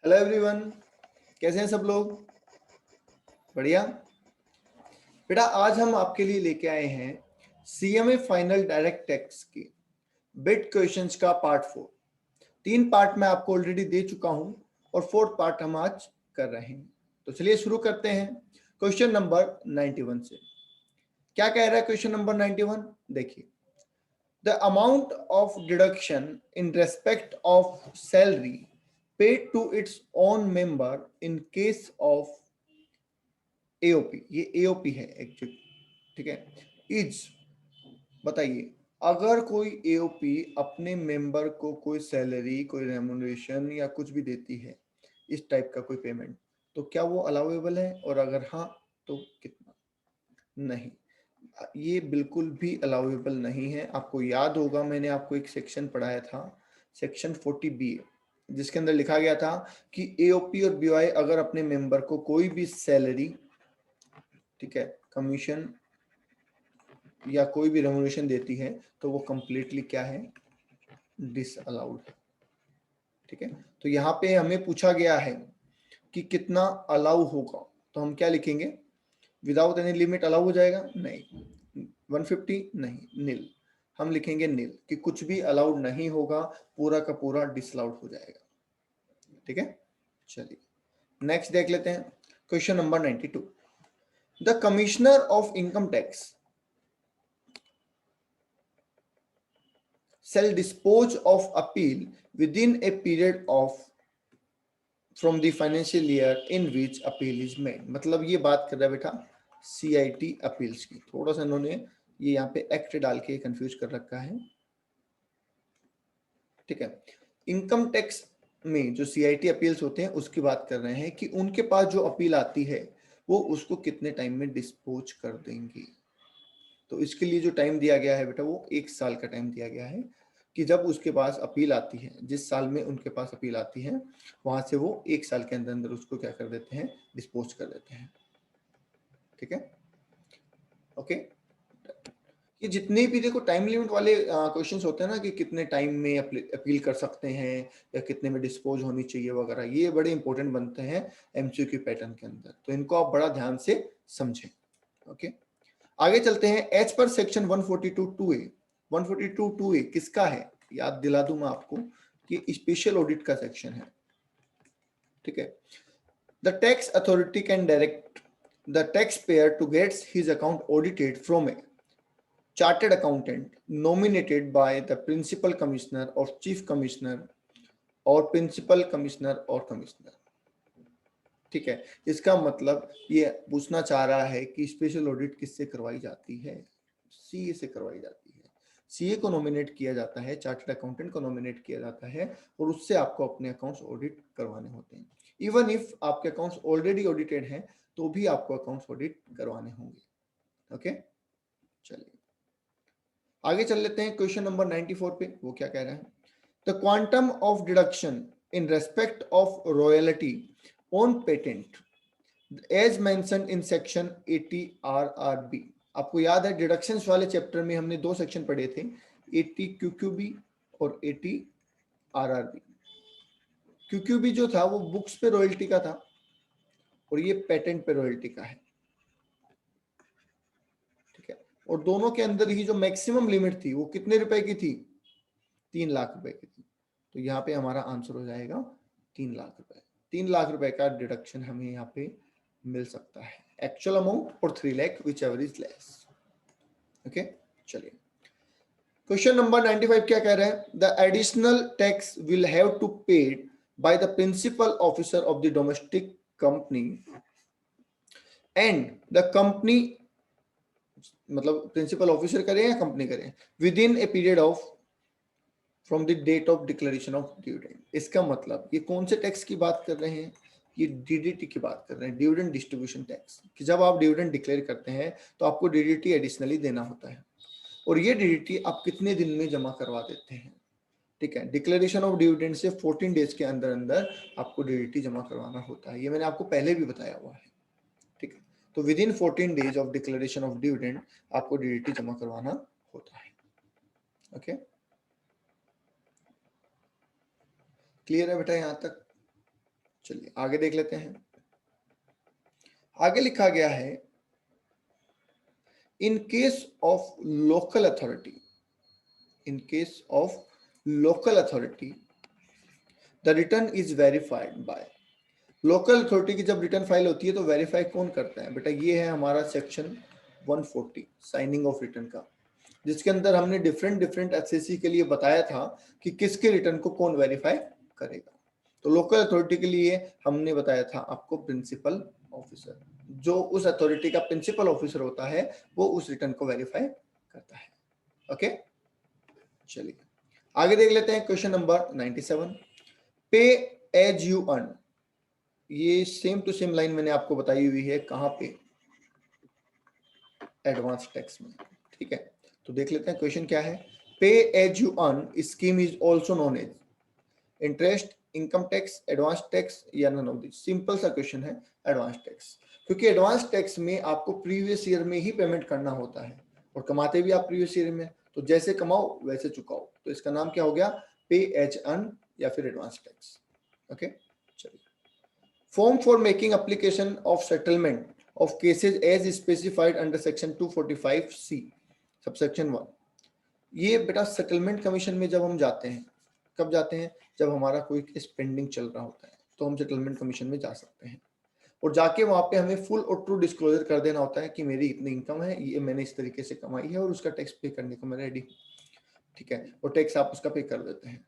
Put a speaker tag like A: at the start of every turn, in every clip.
A: Hello everyone, कैसे हैं सब लोग? बढ़िया। बेटा आज हम आपके लिए लेके आए हैं सीएमए फाइनल डायरेक्ट टैक्स की बिट क्वेश्चंस का पार्ट 4। 3 पार्ट मैं आपको ऑलरेडी दे चुका हूं और 4th पार्ट हम आज कर रहे हैं। तो चलिए शुरू करते हैं क्वेश्चन नंबर 91 से। क्या कह रहा है क्वेश्चन नंबर 91? देखिए, the amount of deduction in respect of salary paid to its own member in case of AOP, ये एओपी है एक्चुअली, ठीक है। इज, बताइए, अगर कोई एओपी अपने मेंबर को कोई सैलरी, कोई रेमुनरेशन या कुछ भी देती है, इस टाइप का कोई पेमेंट, तो क्या वो अलाउेबल है? और अगर हाँ तो कितना? नहीं, ये बिल्कुल भी अलाउेबल नहीं है। आपको याद होगा मैंने आपको एक सेक्शन पढ़ाया था, सेक्शन 40B, जिसके अंदर लिखा गया था कि एओपी और बीओआई अगर अपने मेंबर को कोई भी सैलरी, ठीक है, कमीशन या कोई भी रेमुनेशन देती है तो वो कंप्लीटली क्या है? डिसअलाउड है, ठीक है। तो यहाँ पे हमें पूछा गया है कि कितना अलाउ होगा, तो हम क्या लिखेंगे? विदाउट एनी लिमिट अलाउ हो जाएगा? नहीं। 150? नहीं, नील। हम लिखेंगे नील, कि कुछ भी अलाउड नहीं होगा, पूरा का पूरा डिसअलाउड हो जाएगा, ठीक है। चलिए नेक्स्ट देख लेते हैं question number 92। The commissioner of income tax shall dispose of appeal within a period of from the financial year in which appeal is made। मतलब ये बात कर रहा है बेटा सीआईटी अपील्स की। थोड़ा सा इन्होंने ये यहाँ पे एक्ट डाल के कंफ्यूज कर रखा है, ठीक है। इनकम टैक्स में जो सीआईटी अपील्स होते हैं उसकी बात कर रहे हैं कि उनके पास जो अपील आती है वो उसको कितने टाइम में डिस्पोज कर देंगे। तो इसके लिए जो टाइम दिया गया है बेटा वो 1 साल का टाइम दिया गया है, कि जब उसके पास अपील आती है, जिस साल में उनके पास अपील आती है, वहां से वो 1 साल के अंदर अंदर उसको क्या कर देते हैं? डिस्पोज कर देते हैं, ठीक है। ओके, ये जितने भी देखो टाइम लिमिट वाले क्वेश्चंस होते हैं ना, कि कितने टाइम में अपील कर सकते हैं या कितने में डिस्पोज होनी चाहिए वगैरह, ये बड़े इंपॉर्टेंट बनते हैं एमसीक्यू पैटर्न के अंदर। तो इनको आप बड़ा ध्यान से समझें। ओके, आगे चलते हैं। As per section 142(2)(a), 142(2)(a) किसका है? याद दिला दूं मैं आपको कि स्पेशल ऑडिट का सेक्शन है, ठीक है। The tax authority can direct the tax payer to gets his account audited from a chartered accountant nominated by the principal commissioner और चीफ कमिश्नर और प्रिंसिपल कमिश्नर और कमिश्नर, ठीक है। इसका मतलब ये पूछना चाह रहा है कि स्पेशल ऑडिट किससे करवाई जाती है? सीए से करवाई जाती है। सीए को नॉमिनेट किया जाता है, चार्टर्ड अकाउंटेंट को नॉमिनेट किया जाता है और उससे आपको अपने अकाउंट्स ऑडिट करवाने होते हैं। इवन इफ आपके अकाउंट्स ऑलरेडी ऑडिटेड हैं तो भी आपको अकाउंट्स ऑडिट करवाने होंगे। ओके, चलिए आगे चल लेते हैं क्वेश्चन नंबर 94 पे। वो क्या कह रहा है? The quantum of deduction in respect of royalty on patent as mention in section 80 RRB। आपको याद है डिडक्शंस वाले चैप्टर में हमने 2 सेक्शन पढ़े थे, 80 QQB और 80 RRB। QQB जो था वो बुक्स पे रॉयल्टी का था और ये पेटेंट पे रॉयल्टी का है, ठीक है। और दोनों के अंदर ही जो मैक्सिमम लिमिट थी वो कितने रुपए की थी? 3 लाख रुपए की थी। तो यहाँ पे हमारा आंसर हो जाएगा 3 लाख रुपए। 3 लाख रुपए का डिडक्शन हमें यहाँ पे मिल सकता है, एक्चुअल अमाउंट और 3 lakh whichever is less. Okay, चलिए क्वेश्चन नंबर 95 क्या कह रहा है? The additional tax will have to paid by the principal officer of the domestic company and the company, मतलब प्रिंसिपल ऑफिसर करें या कंपनी करें, within a period of from the date of declaration of dividend. इसका मतलब ये कौन से tax की बात कर रहे हैं? ये डीडीटी की बात कर रहे हैं, डिविडेंड डिस्ट्रीब्यूशन टैक्स, कि जब आप डिविडेंड डिक्लेयर करते हैं तो आपको डीडीटी एडिशनली देना होता है और ये डीडीटी आप कितने दिन में जमा करवा देते हैं, ठीक है। डिक्लेरेशन ऑफ डिविडेंड से 14 डेज के अंदर अंदर आपको डीडीटी जमा करवाना होता है, ये मैंने आपको पहले भी बताया हुआ है, ठीक है। तो with in 14 days of declaration of dividend आपको डीडीटी जमा करवाना होता है। ओके, क्लियर है बेटा यहाँ तक? चलिए आगे देख लेते हैं। आगे लिखा गया है in case of local authority, in case of local authority the return is verified bye. Local authority की जब रिटर्न फाइल होती है तो वेरीफाई कौन करता है बेटा? ये है हमारा सेक्शन 140 साइनिंग ऑफ रिटर्न का, जिसके अंदर हमने डिफरेंट डिफरेंट एसएससी के लिए बताया था कि किसके रिटर्न को कौन वेरीफाई करेगा। तो लोकल अथॉरिटी के लिए हमने बताया था आपको प्रिंसिपल ऑफिसर, जो उस अथॉरिटी का प्रिंसिपल ऑफिसर होता है वो उस रिटर्न को वेरीफाई करता है। ओके, चलिए आगे देख लेते हैं क्वेश्चन नंबर 97, पे एज यू अर्न। ये सेम टू सेम लाइन मैंने आपको बताई हुई है, कहां पे? एडवांस टैक्स में। ठीक है, तो देख लेते हैं क्वेश्चन क्या है। Pay as you earn scheme is also known as interest, income tax, advance tax या नन ऑफ दिस। सिंपल सा क्वेश्चन है एडवांस टैक्स, क्योंकि एडवांस टैक्स में आपको प्रीवियस ईयर में ही पेमेंट करना होता है और कमाते भी आप प्रीवियस ईयर में, तो जैसे कमाओ वैसे चुकाओ। तो इसका नाम क्या हो गया? पे एज अर्न या फिर एडवांस टैक्स। ओके, चलिए form for making application of settlement of cases as specified under section 245C subsection 1। ये बेटा सेटलमेंट कमीशन में जब हम जाते हैं, कब जाते हैं? जब हमारा कोई केस पेंडिंग चल रहा होता है तो हम सेटलमेंट कमीशन में जा सकते हैं और जाके वहां पे हमें फुल और ट्रू डिस्क्लोजर कर देना होता है कि मेरी इतनी इनकम है, ये मैंने इस तरीके से कमाई है और उसका टैक्स पे करने को मैं रेडी हूँ। ठीक है, और टैक्स आप उसका पे कर देते हैं,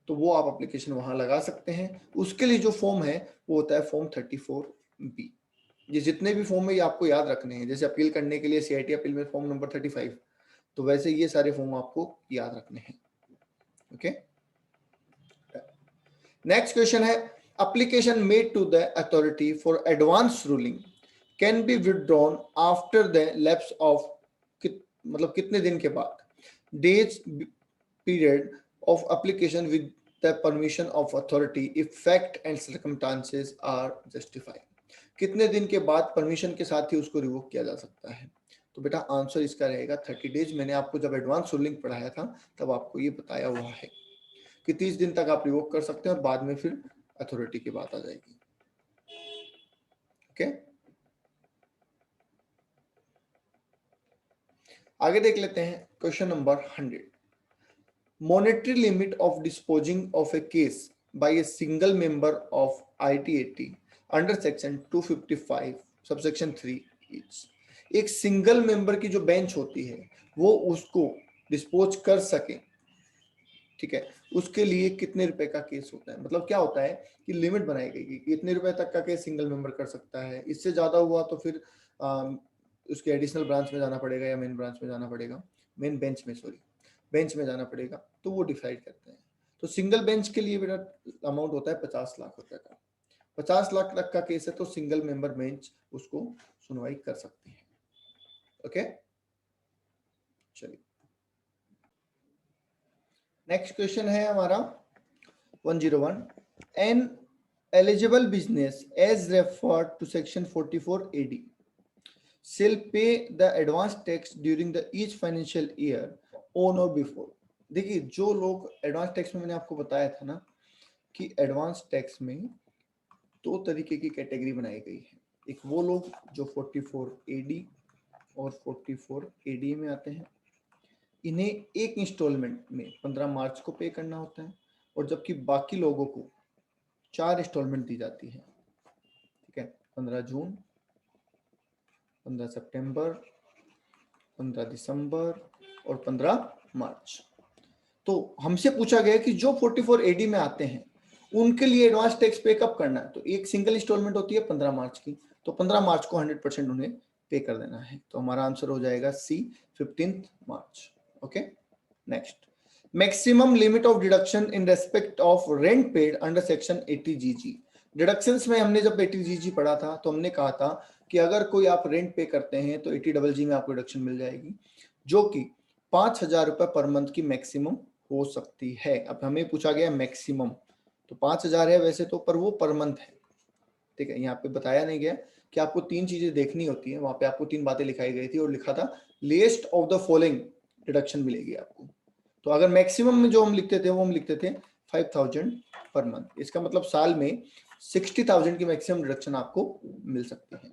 A: तो वो आप एप्लीकेशन वहां लगा सकते हैं। उसके लिए जो फॉर्म है वो होता है फॉर्म 34B। ये जितने भी फॉर्म है ये आपको याद रखने हैं, जैसे अपील करने के लिए CIT अपील में फॉर्म नंबर 35, तो वैसे ये सारे फॉर्म आपको याद रखने हैं। ओके, नेक्स्ट क्वेश्चन है application made to the authority for advance ruling can be withdrawn after the lapse of, मतलब कितने दिन के बाद? Days period of application with the permission of authority if fact and circumstances are justified. कितने दिन के बाद परमिशन के साथ ही उसको रिवोक किया जा सकता है? तो बेटा आंसर इसका रहेगा 30 डेज। मैंने आपको जब एडवांस रूलिंग पढ़ाया था तब आपको ये बताया हुआ है कि 30 दिन तक आप रिवोक कर सकते हैं और बाद में फिर अथॉरिटी की बात आ जाएगी। ओके, आगे देख लेते हैं question number 100, monetary limit of disposing of A case by a single member of ITAT under section 255 subsection 3 is. एक सिंगल मेंबर की जो बेंच होती है वो उसको डिस्पोज कर सके, ठीक है, उसके लिए कितने रुपए का केस होता है? मतलब क्या होता है कि लिमिट बनाई गई कि इतने रुपए तक का केस सिंगल मेंबर कर सकता है, इससे ज्यादा हुआ तो फिर उसके एडिशनल ब्रांच में जाना पड़ेगा या मेन ब्रांच में जाना पड़ेगा, मेन बेंच में, सॉरी बेंच में जाना पड़ेगा, तो वो डिसाइड करते हैं। तो सिंगल बेंच के लिए बेटा अमाउंट होता है 50 लाख रुपए का। 50 लाख तक का केस है तो सिंगल मेंबर बेंच उसको सुनवाई कर सकती है। ओके, चलिए नेक्स्ट क्वेश्चन है हमारा 101, N eligible business as referred to section 44 AD shall pay the advance tax during the each financial year on or before। देखिए जो लोग एडवांस टैक्स में, मैंने आपको बताया था ना कि एडवांस टैक्स में दो तरीके की कैटेगरी बनाई गई है। एक वो लोग जो 44 AD और 44 AD में आते हैं, इन्हें एक इंस्टॉलमेंट में 15 मार्च को पे करना होता है और जबकि बाकी लोगों को 4 इंस्टॉलमेंट दी जाती है। ठीक है, 15 जून, 15 सितंबर, 15 दिसंबर और 15 मार्च। तो हमसे पूछा गया कि जो 44 AD में आते हैं उनके लिए एडवांस टैक्स पे कब करना है? तो एक सिंगल इंस्टॉलमेंट होती है 15 मार्च की, तो 15 मार्च को 100% उन्हें पे कर देना है। तो हमारा आंसर हो जाएगा C 15 March. Okay, next, maximum limit of deduction in respect of rent paid under section 80GG। Deductions में हमने जब 80GG पढ़ा था तो हमने कहा था कि अगर कोई आप रेंट पे करते हैं तो 80GG में आपको डिडक्शन मिल जाएगी, जो कि 5,000 रुपए पर मंथ की मैक्सिमम हो सकती है। अब हमें पूछा गया मैक्सिमम, तो 5,000 है वैसे तो, पर वो पर मंथ है। ठीक है, यहाँ पे बताया नहीं गया कि आपको 3 चीजें देखनी होती है, वहां पे आपको 3 बातें लिखाई गई थी और लिखा था list of the following deduction मिलेगी आपको। तो अगर मैक्सिमम में जो हम लिखते थे वो हम लिखते थे 5,000 पर मंथ। इसका मतलब साल में 60,000 की मैक्सिमम डिडक्शन आपको मिल सकती है।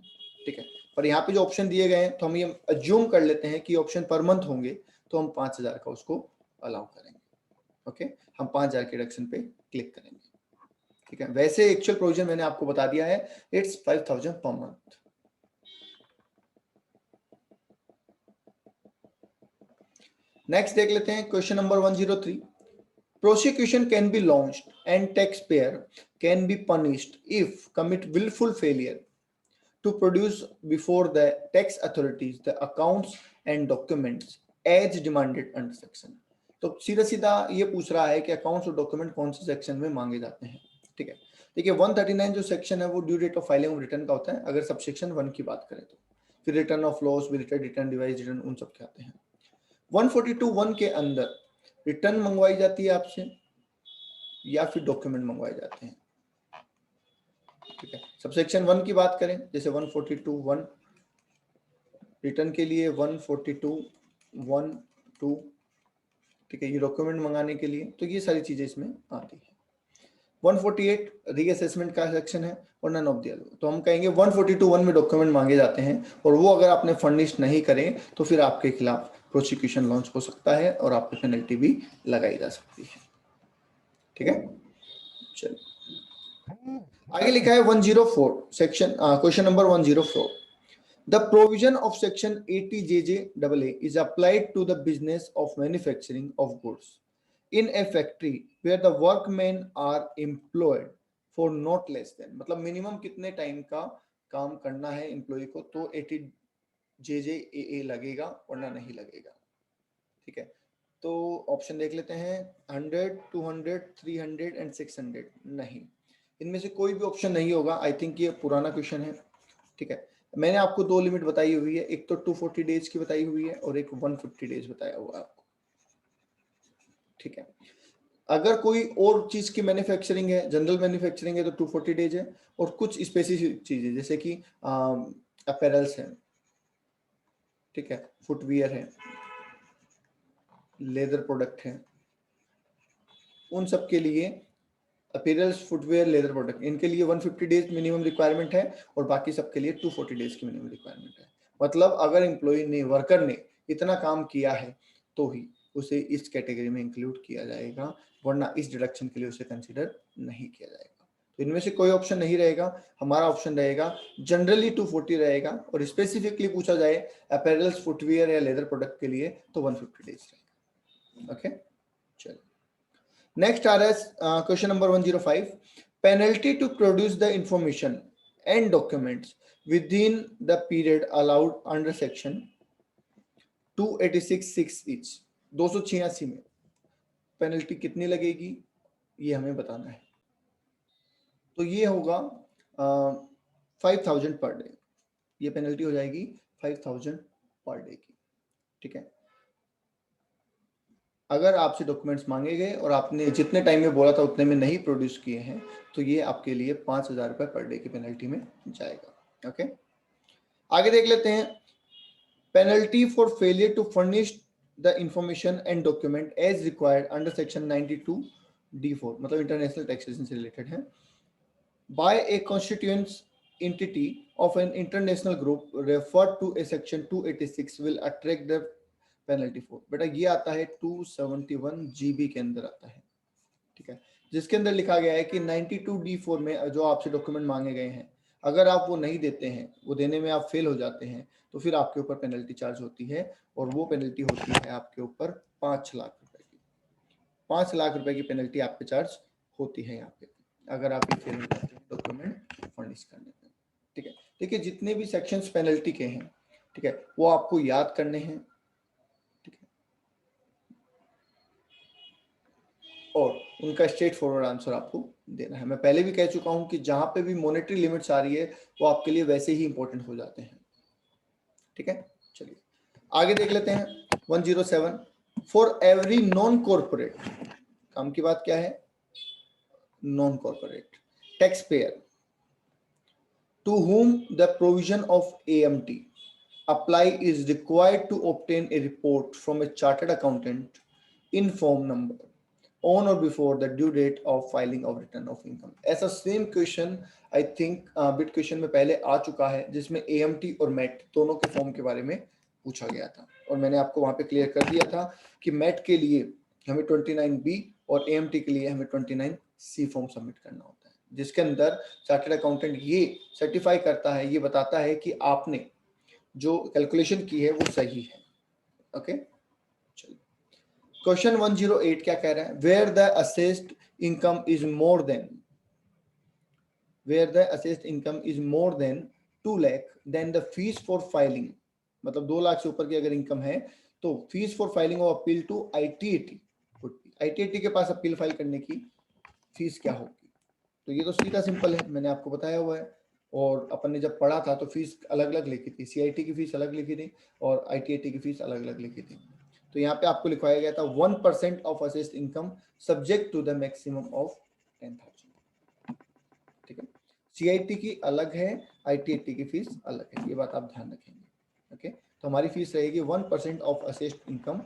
A: ठीक है, पर यहाँ पे जो ऑप्शन दिए गए हैं तो हम ये अज्यूम कर लेते हैं कि ऑप्शन पर मंथ होंगे, तो हम 5,000 का उसको अलाउ करेंगे। ओके, हम 5,000 के डिडक्शन पे क्लिक करेंगे। ठीक है, वैसे एक्चुअल प्रोविजन मैंने आपको बता दिया है, इट्स 5,000 पर मंथ। नेक्स्ट देख लेते हैं question number 103। Prosecution can be launched and taxpayer can be punished if commit willful failure to produce before the tax authorities the accounts and documents as demanded under section। तो सीधा सीधा ये पूछ रहा है कि अकाउंट्स और डॉक्यूमेंट कौन से सेक्शन में मांगे जाते हैं। ठीक है, देखिए 139 जो सेक्शन है वो due date of filing of return का होता है, अगर सब सेक्शन 1 की बात करें तो। फिर return of loss, visited return, device return, उन सब के आते हैं। 142(1) के अंदर रिटर्न मंगवाई जाती है आपसे या फिर डॉक्यूमेंट मंगवाए जाते हैं। ठीक है, सबसेक्शन 1 की बात करें, जैसे 142(1) रिटर्न के लिए, 142(1)(2), ठीक है, ये डॉक्यूमेंट मंगाने के लिए, तो ये सारी चीजें इसमें आती है। 148 रीअसेसमेंट का सेक्शन है और नन ऑफ द अबव। तो हम कहेंगे 142(1) में डॉक्यूमेंट मांगे जाते हैं और वो अगर आपने फर्निश नहीं करें तो फिर आपके खिलाफ प्रोसिक्यूशन लॉन्च हो सकता है और आप पे पेनल्टी भी लगाई जा सकती है। ठीक है, चलिए आगे लिखा है 104 section, question number 104। The provision of section 80JJAA is applied to the business of manufacturing of goods in a factory where the workmen are employed for not less than, मतलब मिनिमम कितने टाइम का काम करना है employ को, तो 80JJAA लगेगा वरना नहीं लगेगा। ठीक है, तो ऑप्शन देख लेते हैं, 100, 200, 300 एंड 600। नहीं, इनमें से कोई भी ऑप्शन नहीं होगा। आई थिंक ये पुराना क्वेश्चन है। ठीक है, मैंने आपको दो लिमिट बताई हुई है, एक तो 240 डेज की बताई हुई है और एक 150 डेज बताया हुआ है आपको। ठीक है, अगर कोई और चीज की मैन्युफैक्चरिंग है, जनरल मैन्युफैक्चरिंग है, तो 240 डेज है, और कुछ स्पेसिफिक चीजें जैसे कि अपैरल्स है, ठीक है, फुटवियर है, लेदर प्रोडक्ट है, उन सब के लिए अपीयरेंस, फुटवेयर, लेदर प्रोडक्ट, इनके लिए 150 डेज मिनिमम रिक्वायरमेंट है और बाकी सबके लिए 240 डेज की मिनिमम रिक्वायरमेंट है। मतलब अगर एम्प्लॉय ने, वर्कर ने इतना काम किया है तो ही उसे इस कैटेगरी में इंक्लूड किया जाएगा, वरना इस डिडक्शन के लिए उसे कंसीडर नहीं किया जाएगा। तो इनमें से कोई ऑप्शन नहीं रहेगा, हमारा ऑप्शन रहेगा जनरली 240 रहेगा, और स्पेसिफिकली पूछा जाए अपैरल्स, फुटवेयर या लेदर प्रोडक्ट के लिए तो 150 डेज रहेगा। ओके, चलो नेक्स्ट आ रहा है question number 105। Penalty to produce the information and documents within the period allowed under section 286(6) each. 286 में पेनल्टी कितनी लगेगी ये हमें बताना है। तो ये होगा 5,000 पर डे, ये पेनल्टी हो जाएगी 5,000 पर डे की। ठीक है, अगर आपसे डॉक्यूमेंट्स मांगे गए और आपने जितने टाइम में बोला था उतने में नहीं प्रोड्यूस किए हैं तो ये आपके लिए 5,000 रुपये पर डे की पेनल्टी में जाएगा। ओके, आगे देख लेते हैं। Penalty for failure to furnish the information and document as required under section 92(d)(4), मतलब इंटरनेशनल टैक्सेशन से रिलेटेड है, by a constituent entity of an international group referred to a section 286 will attract the penalty 4। बेटा ये आता है 271 GB के अंदर आता है। ठीक है, जिसके अंदर लिखा गया है कि 92(d)(4) में जो आपसे डॉक्यूमेंट मांगे गए हैं, अगर आप वो नहीं देते हैं, वो देने में आप फेल हो जाते हैं, तो फिर आपके ऊपर पेनल्टी चार्ज होती है, और वो पेनल्टी होती है आपके ऊपर 5 लाख रुपए की। 5 लाख रुपए की पेनल्टी आप पे चार्ज होती है यहाँ पे, अगर आप ये फेल हो जाते हैं डॉक्यूमेंट फर्निश करने में। ठीक है, देखिए जितने भी सेक्शंस पेनल्टी के हैं, ठीक है, वो आपको याद करने हैं। और उनका स्ट्रेट फॉरवर्ड आंसर आपको देना है। मैं पहले भी कह चुका हूं कि जहां पे भी मॉनेटरी लिमिट्स आ रही है वो आपके लिए वैसे ही इंपॉर्टेंट हो जाते हैं। ठीक है, चलिए आगे देख लेते हैं 107। फॉर एवरी नॉन कॉर्पोरेट, काम की बात क्या है, non corporate tax payer to whom the provision of AMT apply is required to obtain a report from a chartered accountant in form number on or before the due date of filing of return of income। ऐसा same question I think bit question में पहले आ चुका है, जिसमें AMT और MET दोनों के form के बारे में पूछा गया था, और मैंने आपको वहां पे क्लियर कर दिया था कि MET के लिए हमें 29B और AMT के लिए हमें 29C फॉर्म सबमिट करना होता है, जिसके अंदर चार्टर्ड अकाउंटेंट ये सर्टिफाई करता है, ये बताता है कि आपने जो कैलकुलेशन की है वो सही है। ओके, चलिए क्वेश्चन 108 क्या कह रहा है, where the assessed income is more than, where the assessed income is more than 2 lakh then the fees for filing, मतलब 2 लाख से ऊपर की अगर इनकम है तो fees for filing of appeal to ITAT, ITAT के पास अपील फाइल करने की फीस क्या होगी। तो ये तो सीधा सिंपल है, मैंने आपको बताया हुआ है, और अपन ने जब पढ़ा था तो फीस अलग अलग लिखी थी, CIT की फीस अलग लिखी थी और ITAT की फीस अलग अलग लिखी थी। तो यहाँ पे आपको लिखवाया गया था 1% of assessed income subject to the maximum of 10,000। ठीक है, CIT की अलग है, ITAT की फीस अलग है, ये बात आप ध्यान रखेंगे। ओके, तो हमारी फीस रहेगी 1% of assessed income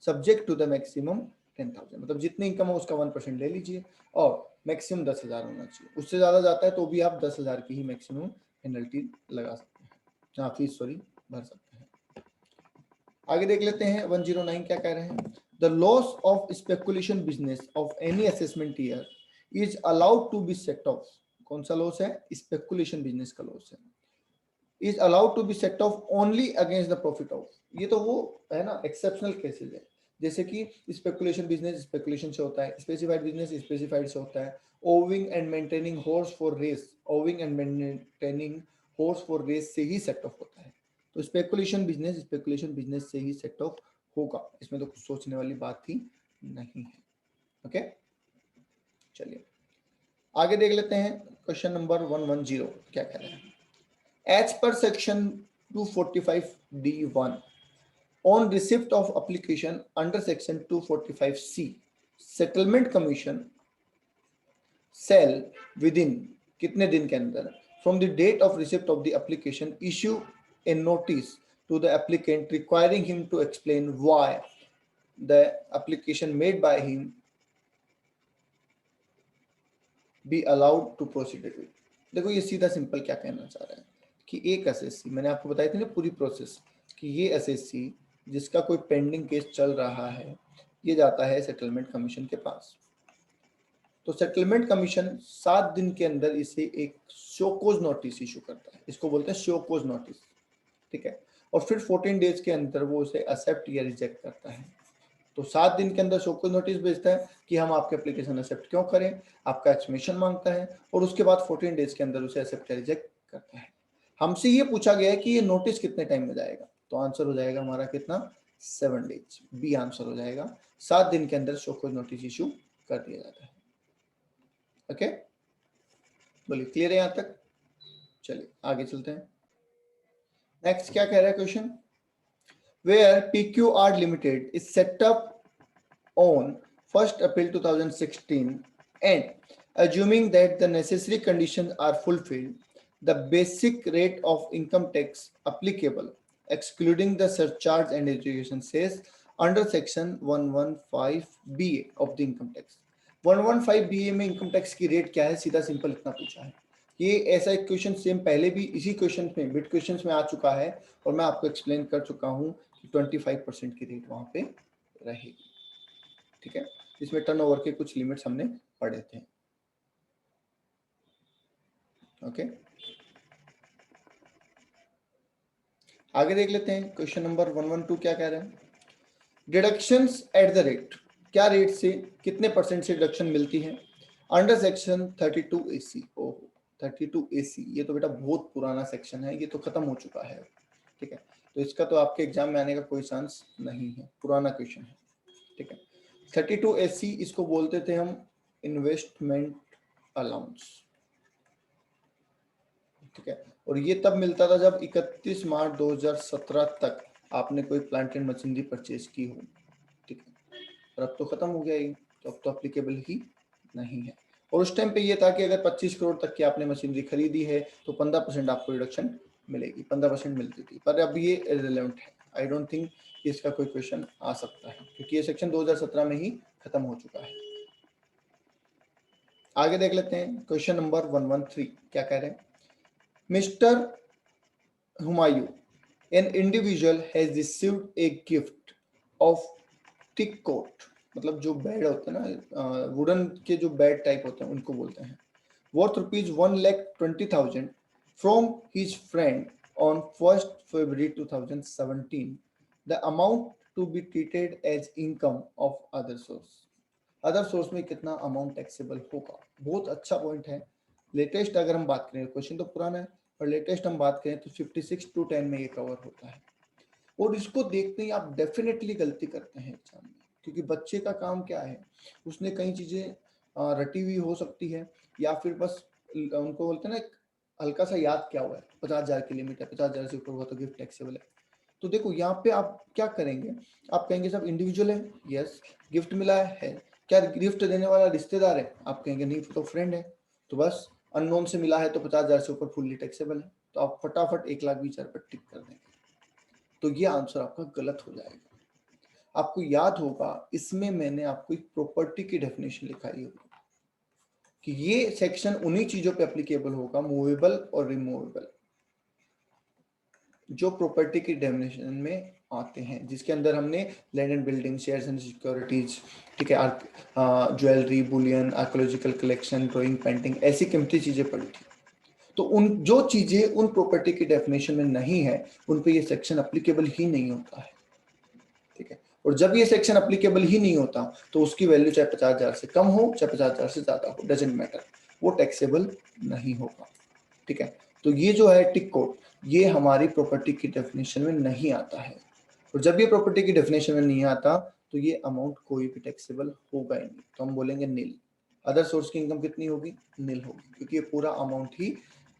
A: subject to the maximum 10,000, मतलब जितनी इनकम है उसका 1% ले लीजिए, और मैक्सिमम 10,000 होना चाहिए। उससे ज्यादा जाता है तो भी आप 10,000 की ही मैक्सिमम पेनल्टी लगा सकते हैं, हाँ फीस सॉरी भर सकते हैं। आगे देख लेते हैं 109 क्या कह रहे हैं, the loss of speculation business of any assessment year is allowed to be set off. कौन सा लॉस है, स्पेकुलेशन बिजनेस का लॉस है, is allowed to be set off only against the profit of. ये तो वो है ना एक्सेप्शनल केसेस है, जैसे कि स्पेकुलेशन बिजनेस स्पेकुलेशन से होता है, स्पेसिफाइड बिजनेस स्पेसिफाइड से होता है, owing and maintaining horse for race, owing and maintaining horse for race से ही सेट ऑफ होता है। तो स्पेकुलेशन बिजनेस से ही सेट ऑफ होगा, इसमें तो कुछ सोचने वाली बात ही नहीं है। ओके, चलिए आगे देख लेते हैं क्वेश्चन नंबर 110 क्या कह रहे हैं, As per section 245D1, on receipt of application under section 245C, settlement commission shall within कितने दिन के अंदर from the date of receipt of the application issue a notice to the applicant requiring him to explain why the application made by him be allowed to proceed with। देखो ये सीधा simple क्या कहना चाह रहा है कि एक एसएससी, मैंने आपको बताई थी ना पूरी प्रोसेस, कि ये एसएससी जिसका कोई पेंडिंग केस चल रहा है ये जाता है सेटलमेंट कमीशन के पास। तो सेटलमेंट कमीशन 7 दिन के अंदर इसे एक शोकोज नोटिस इशू करता है, इसको बोलते हैं शोकोज नोटिस। ठीक है, और फिर 14 डेज के अंदर वो उसे एक्सेप्ट या रिजेक्ट करता है। तो 7 दिन के अंदर शोकोज नोटिस भेजता है कि हम आपके एप्लीकेशन एक्सेप्ट क्यों करें, आपका एक्सप्लेनेशन मांगता है, और उसके बाद 14 डेज के अंदर उसे एक्सेप्ट या रिजेक्ट करता है। हमसे ये पूछा गया है कि ये नोटिस कितने टाइम में जाएगा, तो आंसर हो जाएगा हमारा कितना, 7 डेज, बी आंसर हो जाएगा। 7 दिन के अंदर शोकोज नोटिस इशू कर दिया जाता है। ओके, बोलिए क्लियर है यहां तक। चलिए आगे चलते हैं, नेक्स्ट क्या कह रहा है question, where PQR Limited is set up on 1st April 2016 and assuming that the necessary conditions are fulfilled, the basic rate of income tax applicable excluding the surcharge and education cess under section 115BA of the income tax। 115BA में income tax की rate क्या है, सीधा simple इतना पूछा है। ये ऐसा एक क्वेश्चन सेम पहले भी इसी क्वेश्चन में बिट क्वेश्चन में आ चुका है, और मैं आपको एक्सप्लेन कर चुका हूं कि 25% की रेट वहां पे रहेगी। ठीक है, इसमें टर्नओवर के कुछ लिमिट्स हमने पढ़े थे। ओके, आगे देख लेते हैं क्वेश्चन नंबर 112 क्या कह रहे हैं, डिडक्शंस एट द रेट, क्या रेट से कितने परसेंट से डिडक्शन मिलती है अंडर सेक्शन 32AC। ओहो 32AC, ये तो बेटा बहुत पुराना सेक्शन है, ये तो खत्म हो चुका है। ठीक है, तो इसका तो आपके एग्जाम में आने का कोई चांस नहीं है, पुराना क्वेश्चन है। ठीक है, 32AC इसको बोलते थे हम इन्वेस्टमेंट अलाउंस। ठीक है, और ये तब मिलता था जब 31 मार्च 2017 तक आपने कोई प्लांट एंड मशीनरी परचेज की हो। ठीक है, और अब तो खत्म हो गया ये, तो अब तो अप्लीकेबल ही नहीं है। और उस टाइम पे ये था कि अगर 25 करोड़ तक की आपने मशीनरी खरीदी है तो 15% आपको रिडक्शन मिलेगी, 15% मिलती थी, पर अब ये इररिलेवेंट है। आई डोंट थिंक इसका कोई क्वेश्चन आ सकता है, क्योंकि ये सेक्शन 2017 में ही खत्म हो चुका है। आगे देख लेते हैं क्वेश्चन नंबर 113 क्या कह रहे हैं। Mister Humayun, an individual has received a gift of tick coat, मतलब जो बेड होते हैं ना, वुडन के जो बेड टाइप होते हैं उनको बोलते हैं, worth rupees 1,20,000 from his friend on 1st February 2017. The amount to be treated as income of other source. Other source में कितना अमाउंट टैक्सेबल होगा, बहुत अच्छा पॉइंट है। लेटेस्ट अगर हम बात करें, क्वेश्चन तो पुराना है और लेटेस्ट हम बात करें तो 56 to 10 में ये कवर होता है। और इसको देखते ही आप डेफिनेटली गलती करते हैं एग्जाम में, क्योंकि बच्चे का काम क्या है, उसने कई चीजें रटी हुई हो सकती है, या फिर बस उनको बोलते हैं ना, हल्का सा याद क्या हुआ है, 50,000 की लिमिट है, 50,000 से ऊपर हुआ तो गिफ्ट टैक्सेबल है। तो देखो यहाँ पे आप क्या करेंगे, आप कहेंगे सब इंडिविजुअल है, यस गिफ्ट मिला है, क्या गिफ्ट देने वाला रिश्तेदार है, आप कहेंगे नहीं तो फ्रेंड है, तो बस अननोन से मिला है तो 50,000 से ऊपर फुल्ली टैक्सेबल है, तो आप फटाफट 1,20,000 पर टिक कर देंगे। तो ये आंसर आपका गलत हो जाएगा। आपको याद होगा इसमें मैंने आपको एक प्रॉपर्टी की डेफिनेशन लिखाई होगी कि ये सेक्शन उन्हीं चीजों पे एप्लीकेबल होगा, मूवेबल और रिमूवेबल, जो प्रॉपर्टी की डेफिनेशन में आते हैं, जिसके अंदर हमने land and building, shares and securities, ठीक है, jewellery, Boolean, archaeological collection, drawing, painting, ऐसी कीमती चीजें पढ़ी थी। तो उन जो चीजें उन प्रॉपर्टी की डेफिनेशन में नहीं है उन पे ये सेक्शन एप्लीकेबल ही नहीं होता है, ठीक है। और जब ये सेक्शन एप्लीकेबल ही नहीं होता तो उसकी वैल्यू चाहे 50,000 से कम हो चाहे 50,000 से ज्यादा हो, डजेंट मैटर, वो टैक्सेबल नहीं होगा, ठीक है। तो ये जो है टिक कोड, ये हमारी प्रॉपर्टी की डेफिनेशन में नहीं आता है, और जब ये प्रॉपर्टी की डेफिनेशन में नहीं आता तो ये अमाउंट कोई भी टैक्सेबल होगा ही नहीं, तो हम बोलेंगे नील। अदर सोर्स की इनकम कितनी होगी, नील होगी, क्योंकि ये पूरा अमाउंट ही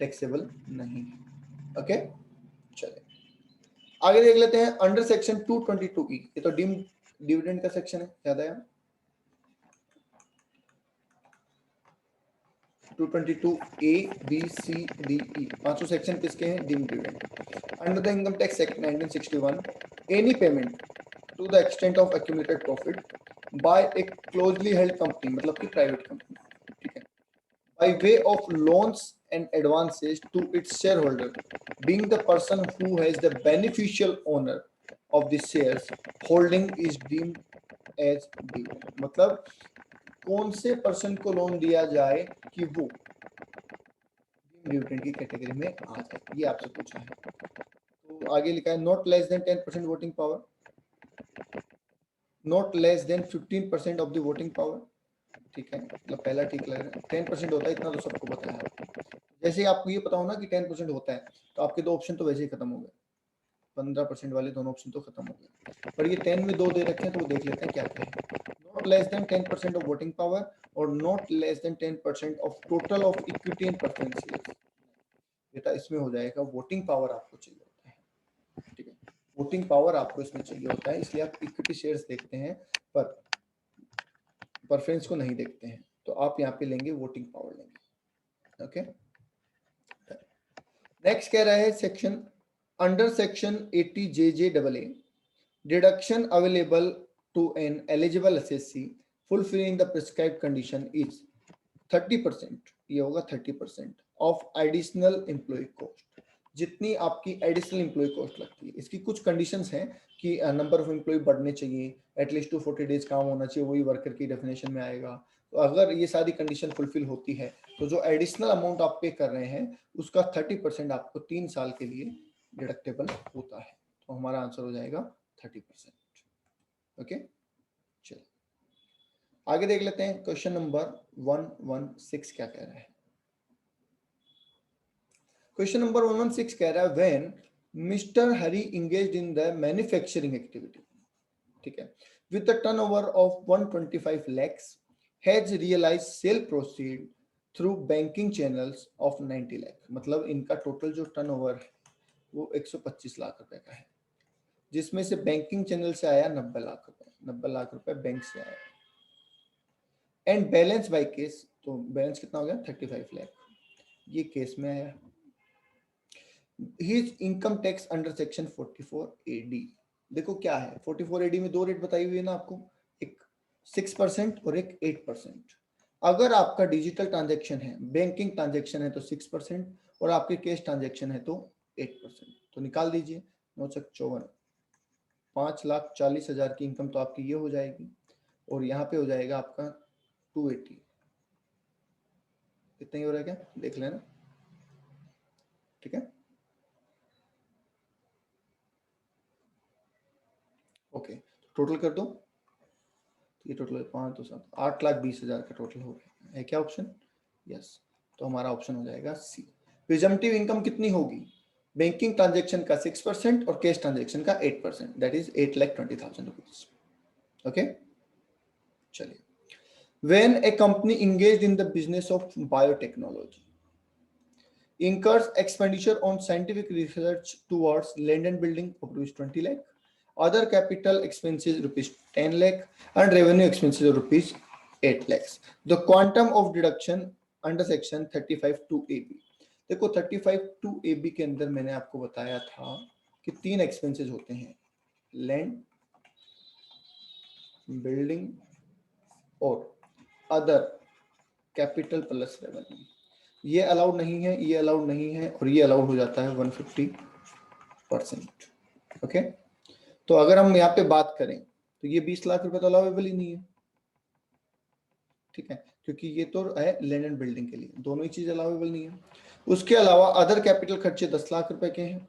A: टैक्सेबल नहीं है। ओके, चलिए आगे देख लेते हैं अंडर सेक्शन 222E, ये तो डिविडेंड का सेक्शन है, याद आया। 222A B C D E पांचों सेक्शन किसके हैं, deemed dividend. Under the income tax act 1961, any payment to the extent of accumulated profit by a closely held company, मतलब कि प्राइवेट कंपनी, ठीक है, by way of loans and advances to its shareholder, being the person who has the beneficial owner of the shares holding is deemed as dividend। मतलब कौन से person को loan दिया जाए कि वो डिविडेंड की कैटेगरी में आ जाए, ये आपसे पूछा है। तो आगे लिखा है not less than 10% voting power, not less then 15% of the voting power, ठीक है, मतलब पहला ठीक लग रहा है, 10% होता है इतना तो सबको पता है। जैसे ही आपको ये पता हो ना कि 10% होता है तो आपके दो ऑप्शन तो वैसे ही खत्म हो गए, 15% वाले दोनों ऑप्शन तो खत्म हो गए, पर ये 10 में दो दे रखे हैं तो वो देख लेते हैं क्या क्या है। Not less than 10% of voting power और not less than 10% of total of equity and preference shares. बेटा इसमें हो जाएगा वोटिंग पावर आपको चाहिए होता है, ठीक है, वोटिंग पावर आपको इसमें चाहिए होता है, इसलिए आप इक्विटी शेयर्स देखते हैं पर प्रेफरेंस को नहीं देखते हैं, तो आप यहाँ पे लेंगे वोटिंग पावर लेंगे। ओके, नेक्स्ट कह रहा है section under section 80 JJAA, deduction available to an eligible SSC fulfilling the prescribed condition is 30%, ये होगा 30% ऑफ एडिशनल एम्प्लॉय कॉस्ट, जितनी आपकी एडिशनल एम्प्लॉय कॉस्ट लगती है। इसकी कुछ कंडीशंस हैं कि नंबर ऑफ एम्प्लॉय बढ़ने चाहिए, एटलीस्ट 240 डेज काम होना चाहिए, वही वर्कर की डेफिनेशन में आएगा। तो अगर ये सारी कंडीशन फुलफिल होती है तो जो एडिशनल अमाउंट आप पे कर रहे हैं उसका 30% आपको 3 साल के लिए डिडक्टेबल होता है, तो हमारा आंसर हो जाएगा 30%। ओके, चलिए आगे देख लेते हैं क्वेश्चन नंबर 116 क्या कह रहा है। क्वेश्चन नंबर 116 कह रहा है when mister Hari engaged in the manufacturing activity, ठीक है, with the turnover of 125 lakhs has realized sale proceed through banking channels of 90 lakh, मतलब इनका टोटल जो टर्नओवर है वो 125 लाख रुपए का है, जिसमें से बैंकिंग चैनल से आया 90 लाख रुपए, 90 लाख रुपए बैंक से आया, एंड बैलेंस बाय केस, तो बैलेंस कितना हो गया 35 लाख, ये केस में आया। His income tax under section 44AD, देखो क्या है 44AD में दो रेट बताई हुई है ना आपको, एक 6% और एक 8%। अगर आपका डिजिटल ट्रांजैक्शन है, बैंकिंग ट्रांजैक्शन है तो 6%, और आपके कैश ट्रांजैक्शन है तो 8%। तो निकाल दीजिए 954, 5,40,000 की इनकम तो आपकी ये हो जाएगी, और यहाँ पे हो जाएगा आपका 280। कितना ही हो रहा है, क्या देख लेना, ठीक है। ओके, टोटल कर दो, ये टोटल 5 तो 7, 8,20,000 का टोटल हो गया है। क्या ऑप्शन? यस। तो हमारा ऑप्शन हो जाएगा सी। प्रिजम्पटिव इनकम कितनी होगी? बैंकिंग ट्रांजैक्शन का 6% और कैश ट्रांजैक्शन का 8%, दैट इज 8,20,000 रुपीज। ओके, चलिए। When a company engaged in the business of biotechnology incurs expenditure on scientific research towards land and building of rupees 20 lakh, other capital expenses rupees 10 lakh, and revenue expenses of rupees 8 lakhs. The quantum of deduction under section 35(2)(ab. देखो 35(2)(ab के अंदर मैंने आपको बताया था कि 3 expenses होते हैं, लैंड, बिल्डिंग और अदर कैपिटल प्लस रेवेन्यू। ये अलाउड नहीं है, ये अलाउड नहीं है, और ये अलाउड हो जाता है 150%। ओके, तो अगर हम यहाँ पे बात करें तो ये 20 लाख रुपए तो अलाउेबल ही नहीं है, ठीक है, क्योंकि ये तो है लैंड एंड बिल्डिंग के लिए, दोनों ही चीज अलाउेबल नहीं है। उसके अलावा अदर कैपिटल खर्चे 10 लाख रुपए के हैं,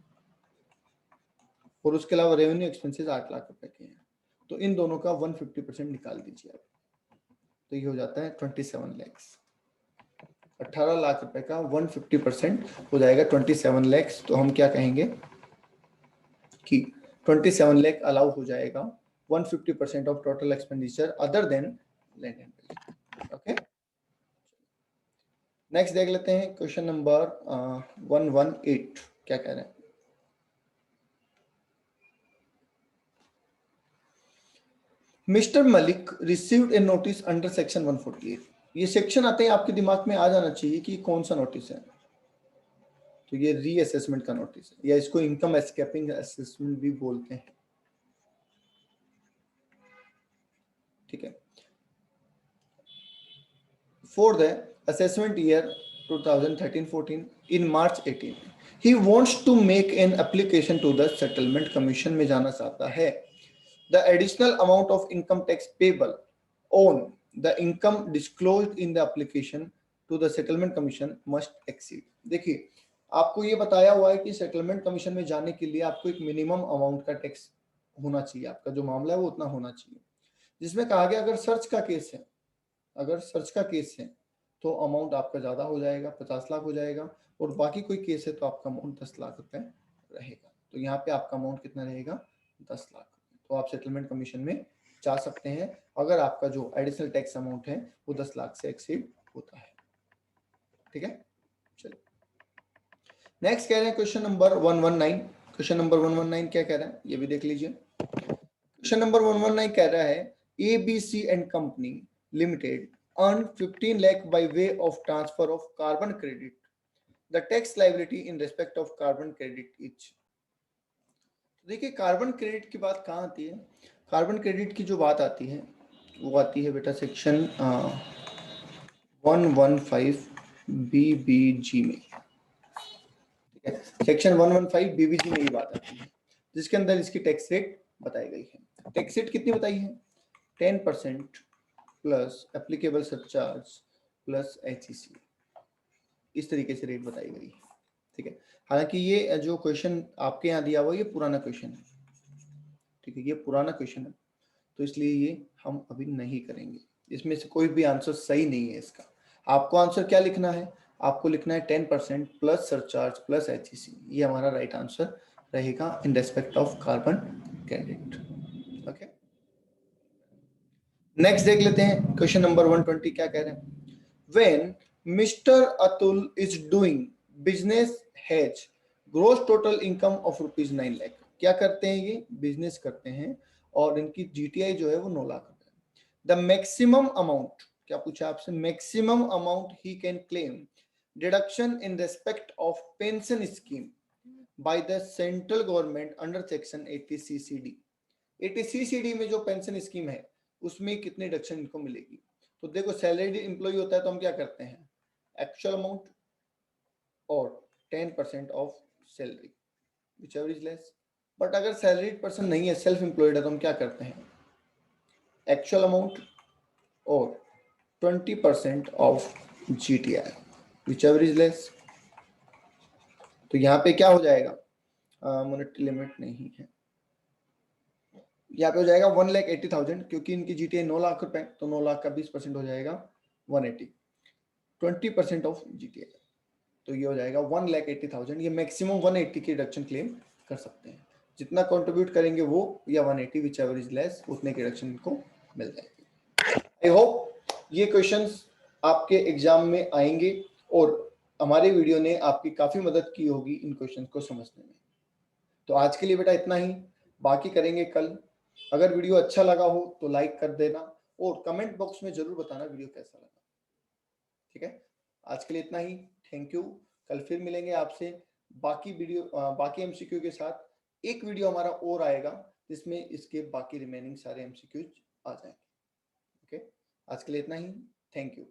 A: और उसके अलावा रेवेन्यू एक्सपेंसेस 8 लाख रुपए के हैं। तो इन दोनों का 150% निकाल दीजिए आप, तो ये हो जाता है 27 लाख। 18 लाख रुपए का 150% हो जाएगा 27 लाख। तो हम क्या कहेंगे कि 27 लाख अलाउ हो जाएगा 150% of total expenditure other than land and building. Okay, next देख लेते हैं क्वेश्चन नंबर 118 क्या कह रहे हैं। मिस्टर मलिक रिसीव्ड ए नोटिस अंडर सेक्शन 148। ये सेक्शन आते हैं आपके दिमाग में आ जाना चाहिए कि कौन सा नोटिस है। तो ये रीअसेसमेंट का नोटिस है, या इसको इनकम एस्केपिंग असेसमेंट भी बोलते हैं, ठीक है। For the assessment year 2013-14 in March 18 he wants to make an application to the settlement commission में जाना चाहता है। The additional amount of income tax payable on the income disclosed in the application to the settlement commission must exceed. देखिए, आपको ये बताया हुआ है कि सेटलमेंट कमीशन में जाने के लिए आपको एक मिनिमम अमाउंट का टैक्स होना चाहिए, आपका जो मामला है वो उतना होना चाहिए, जिसमें कहा गया अगर सर्च का केस है, अगर सर्च का केस है तो अमाउंट आपका ज्यादा हो जाएगा, 50 लाख हो जाएगा, और बाकी कोई केस है तो आपका अमाउंट 10 लाख रुपए रहेगा। तो यहाँ पे आपका अमाउंट कितना रहेगा? 10 लाख। तो आप सेटलमेंट कमीशन में जा सकते हैं अगर आपका जो एडिशनल टैक्स अमाउंट है वो 10 लाख से एक्सीड होता है, ठीक है। चलिए नेक्स्ट कह रहे हैं क्वेश्चन नंबर 119। क्वेश्चन नंबर 119 क्या कह रहा है ये भी देख लीजिए। क्वेश्चन नंबर 119 कह रहा है ABC and company limited earned 15 lakh by way of transfer of carbon credit. The tax liability in respect of carbon credit each. देखिए, कार्बन क्रेडिट की बात कहाँ आती है? कार्बन क्रेडिट की जो बात आती है वो आती है बेटा सेक्शन 115 BBG में, ठीक है। सेक्शन 115 BBG में ये बात आती है, जिसके अंदर इसकी टैक्स रेट बताई गई है। टैक्स रेट कितनी बताई है? 10% plus applicable surcharge plus HEC, इस तरीके से रेट बताई गई है, ठीक है। हालांकि ये जो क्वेश्चन आपके यहाँ दिया हुआ ये पुराना क्वेश्चन है, ठीक है, ये पुराना क्वेश्चन है, तो इसलिए ये हम अभी नहीं करेंगे। इसमें से कोई भी आंसर सही नहीं है इसका। आपको आंसर क्या लिखना है? आपको लिखना है 10% प्लस सरचार्ज प्लस HEC, ये हमारा राइट आंसर रहेगा इन respect of carbon credit. Okay, next देख लेते हैं क्वेश्चन नंबर 120 क्या कह रहे हैं। When mister Atul is doing business has gross total income of rupees 9 lakh. क्या करते हैं ये? बिजनेस करते हैं और इनकी GTI जो है वो 9 लाख रुपए। द मैक्सिमम अमाउंट, क्या पूछा आपसे? Maximum amount he can claim deduction in respect of pension scheme by the central government under section 80CCD। 80CCD में जो पेंशन स्कीम है उसमें कितनी डिडक्शन इनको मिलेगी? तो देखो सैलरीड एम्प्लॉय होता है तो हम क्या करते हैं, एक्चुअल अमाउंट और 10% of salary whichever is less। But अगर सैलरीड पर्सन नहीं है, सेल्फ एम्प्लॉयड है, तो हम क्या करते हैं, एक्चुअल अमाउंट और 20% of GTI whichever is less। तो यहाँ पे क्या हो जाएगा, मॉनेटरी लिमिट नहीं है, यहाँ पे हो जाएगा 1,80,000, क्योंकि इनकी GTI 9 लाख रुपए, तो 9 लाख का 20% हो जाएगा 180, 20% ऑफ GTI, तो ये हो जाएगा 1,80,000। ये मैक्सिमम 180 की रिडक्शन क्लेम कर सकते हैं, जितना कंट्रीब्यूट करेंगे वो, या 180 विच एवर इज लेस, उतने की रिडक्शन इनको मिल जाएगी। आई होप ये क्वेश्चंस आपके एग्जाम में आएंगे और हमारे वीडियो ने आपकी काफी मदद की होगी इन क्वेश्चंस को समझने में। तो आज के लिए बेटा इतना ही, बाकी करेंगे कल। अगर वीडियो अच्छा लगा हो तो लाइक कर देना और कमेंट बॉक्स में जरूर बताना वीडियो कैसा लगा। ठीक है, आज के लिए इतना ही, थैंक यू। कल फिर मिलेंगे आपसे बाकी वीडियो, बाकी एमसीक्यू के साथ। एक वीडियो हमारा और आएगा जिसमें इसके बाकी रिमेनिंग सारे एमसीक्यूज आ जाएंगे। ओके, आज के लिए इतना ही, थैंक यू।